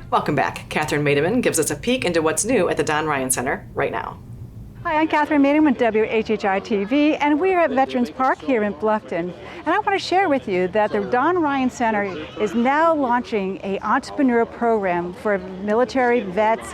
Welcome back. Kathryn Mademann gives us a peek into what's new at the Don Ryan Center right now. Hi, I'm Kathryn Mademann with WHHI-TV, and we are at Veterans Park here in Bluffton. And I want to share with you that the Don Ryan Center is now launching an entrepreneur program for military vets,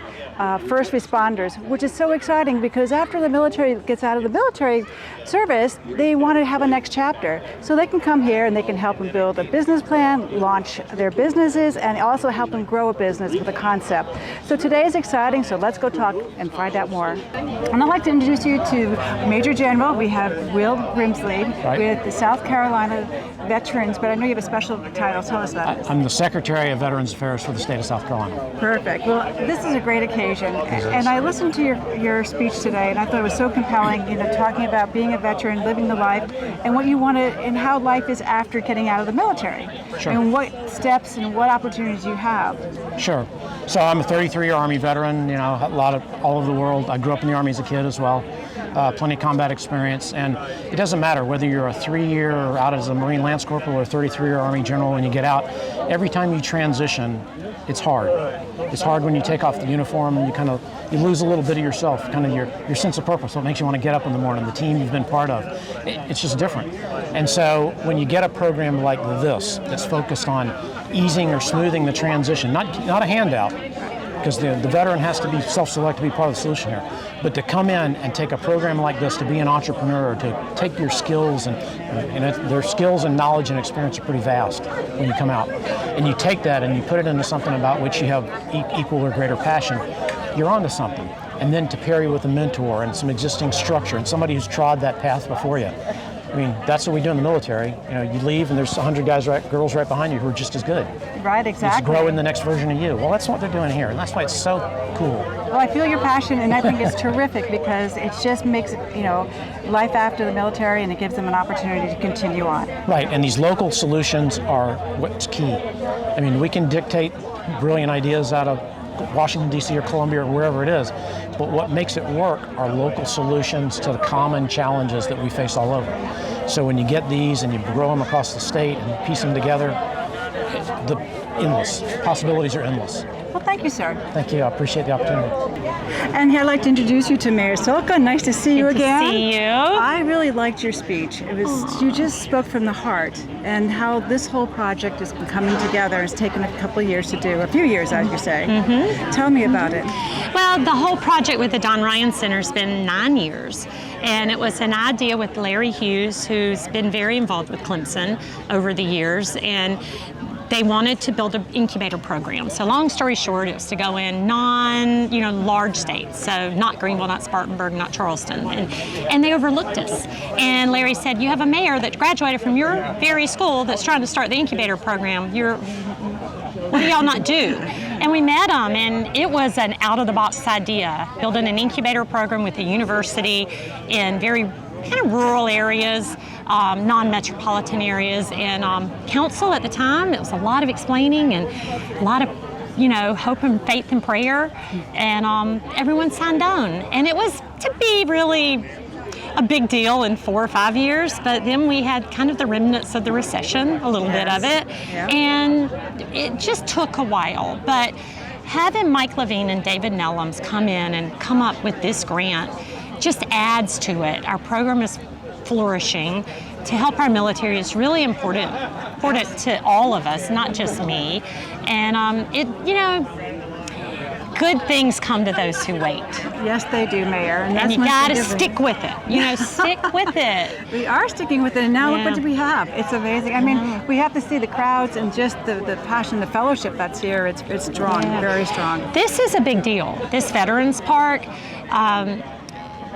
first responders, which is so exciting because after the military gets out of the military service, they want to have a next chapter. So they can come here and they can help them build a business plan, launch their businesses, and also help them grow a business with a concept. So today is exciting, so let's go talk and find out more. And I'd like to introduce you to Major General. We have Will Grimsley with the South Carolina Veterans, but I know you have a special title. Tell us about it. I'm the Secretary of Veterans Affairs for the state of South Carolina. Perfect. Well, this is a great occasion, and I listened to your speech today, and I thought it was so compelling. Talking about being a veteran, living the life, and what you want to, and how life is after getting out of the military, and what steps and what opportunities you have. Sure. So I'm a 33-year Army veteran. A lot of all over the world. I grew up in the Army as a kid as well. Plenty of combat experience, and it doesn't matter whether you're a 3-year out as a Marine Lance Corporal or a 33-year Army General. When you get out, every time you transition, it's hard. It's hard when you take off the uniform and you lose a little bit of yourself, kind of your sense of purpose, what makes you want to get up in the morning, the team you've been part of. It's just different. And so when you get a program like this that's focused on easing or smoothing the transition, not a handout, because the veteran has to be self-select to be part of the solution here, but to come in and take a program like this to be an entrepreneur, to take your skills and their skills and knowledge and experience are pretty vast when you come out, and you take that and you put it into something about which you have equal or greater passion, you're onto something. And then to pair you with a mentor and some existing structure and somebody who's trod that path before you. I mean, that's what we do in the military. You leave and there's 100 guys, girls right behind you who are just as good. Right, exactly. Just grow in the next version of you. Well, that's what they're doing here, and that's why it's so cool. Well, I feel your passion, and I think it's terrific because it just makes life after the military, and it gives them an opportunity to continue on. Right, and these local solutions are what's key. I mean, we can dictate brilliant ideas out of Washington, D.C. or Columbia or wherever it is, but what makes it work are local solutions to the common challenges that we face all over. So when you get these and you grow them across the state and piece them together, the endless possibilities are endless. Well, thank you, sir. Thank you. I appreciate the opportunity. And here I'd like to introduce you to Mayor Solka. Nice to see you again. Good to see you. I really liked your speech. You just spoke from the heart, and how this whole project has been coming together. It's taken a couple of years to do, a few years, as you say. Tell me about it. Well, the whole project with the Don Ryan Center has been 9 years. And it was an idea with Larry Hughes, who's been very involved with Clemson over the years. And they wanted to build an incubator program. So long story short, it was to go in large states. So not Greenville, not Spartanburg, not Charleston. And they overlooked us. And Larry said, you have a mayor that graduated from your very school that's trying to start the incubator program. What do y'all not do? And we met them, and it was an out-of-the-box idea, building an incubator program with a university in very kind of rural areas, non-metropolitan areas, and council at the time. It was a lot of explaining and a lot of hope and faith and prayer, and everyone signed on. And it was to be really a big deal in 4 or 5 years, but then we had kind of the remnants of the recession, a little bit of it, and it just took a while. But having Mike Levine and David Nellums come in and come up with this grant just adds to it. Our program is flourishing. To help our military is really important to all of us, not just me. And good things come to those who wait. Yes, they do, Mayor. And you gotta stick with it. Stick with it. We are sticking with it, and now look what we have. It's amazing. I mean, we have to see the crowds and just the passion, the fellowship that's here. It's strong, very strong. This is a big deal. This Veterans Park.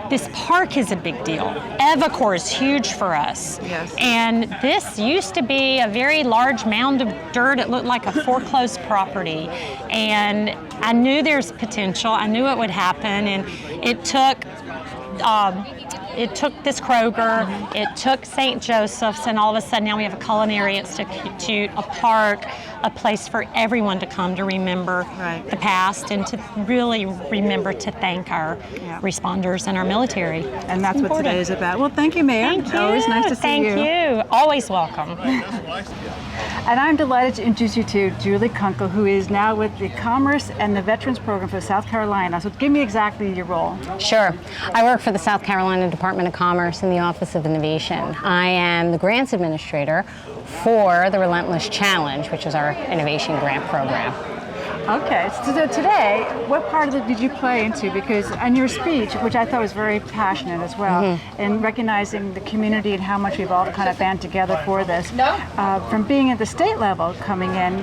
This park is a big deal. Evacor is huge for us. Yes. And this used to be a very large mound of dirt. It looked like a foreclosed property. And I knew there's potential. I knew it would happen. And it took this Kroger, it took St. Joseph's, and all of a sudden now we have a culinary institute, a park, a place for everyone to come to remember the past and to really remember to thank our responders and our military. And that's what today is about. Well, thank you, Mayor. Thank you. Always nice to see you. Thank you. you. Always welcome. And I'm delighted to introduce you to Julie Kunkel, who is now with the Commerce and the Veterans Program for South Carolina. So give me exactly your role. Sure. I work for the South Carolina Department of Commerce in the Office of Innovation. I am the grants administrator for the Relentless Challenge, which is our innovation grant program. Okay, so today, what part of it did you play into? Because in your speech, which I thought was very passionate as well, in recognizing the community and how much we've all kind of band together for this, from being at the state level coming in,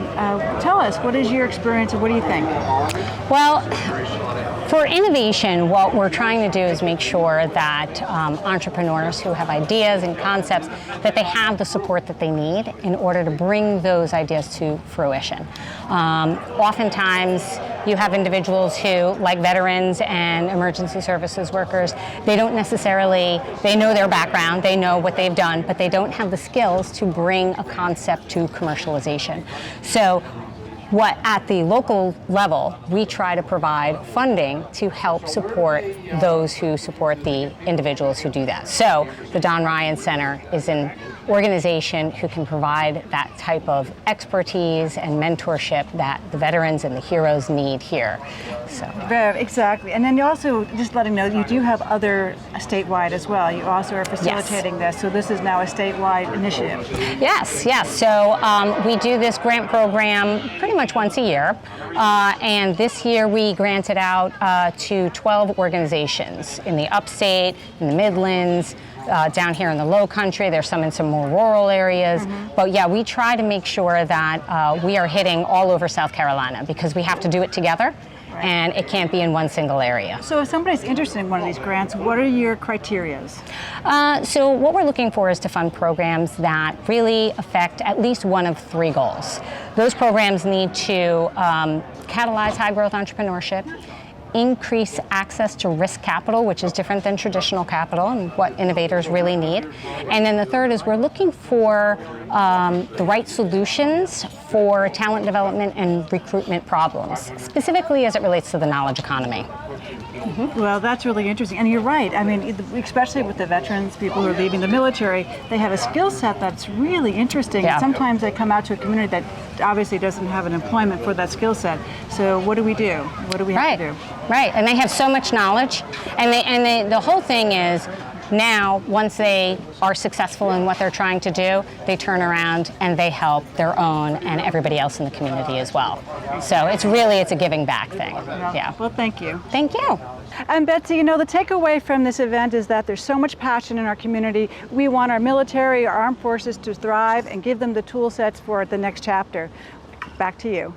tell us, what is your experience and what do you think? Well, for innovation, what we're trying to do is make sure that entrepreneurs who have ideas and concepts, that they have the support that they need in order to bring those ideas to fruition. Oftentimes, you have individuals who, like veterans and emergency services workers, they don't necessarily, they know their background, they know what they've done, but they don't have the skills to bring a concept to commercialization. So what at the local level, we try to provide funding to help support those who support the individuals who do that. So the Don Ryan Center is an organization who can provide that type of expertise and mentorship that the veterans and the heroes need here. So. Exactly. And then you also, just letting know, you do have other statewide as well. You also are facilitating this. So this is now a statewide initiative. Yes, yes. So we do this grant program pretty much once a year. And this year we granted out to 12 organizations in the upstate, in the Midlands, down here in the Lowcountry. There's some in some more rural areas. But yeah, we try to make sure that we are hitting all over South Carolina because we have to do it together. And it can't be in one single area. So if somebody's interested in one of these grants, what are your criterias? So what we're looking for is to fund programs that really affect at least one of three goals. Those programs need to catalyze high growth entrepreneurship, increase access to risk capital, which is different than traditional capital and what innovators really need. And then the third is we're looking for the right solutions for talent development and recruitment problems, specifically as it relates to the knowledge economy. Well, that's really interesting. And you're right. I mean, especially with the veterans, people who are leaving the military, they have a skill set that's really interesting. Yeah. And sometimes they come out to a community that obviously doesn't have an employment for that skill set. So what do we do? What do we have to do? Right, and they have so much knowledge. And the whole thing is, now, once they are successful in what they're trying to do, they turn around and they help their own and everybody else in the community as well. So it's a giving back thing. Yeah. Well, thank you. Thank you. And Betsy, you know, the takeaway from this event is that there's so much passion in our community. We want our military, our armed forces to thrive and give them the tool sets for the next chapter. Back to you.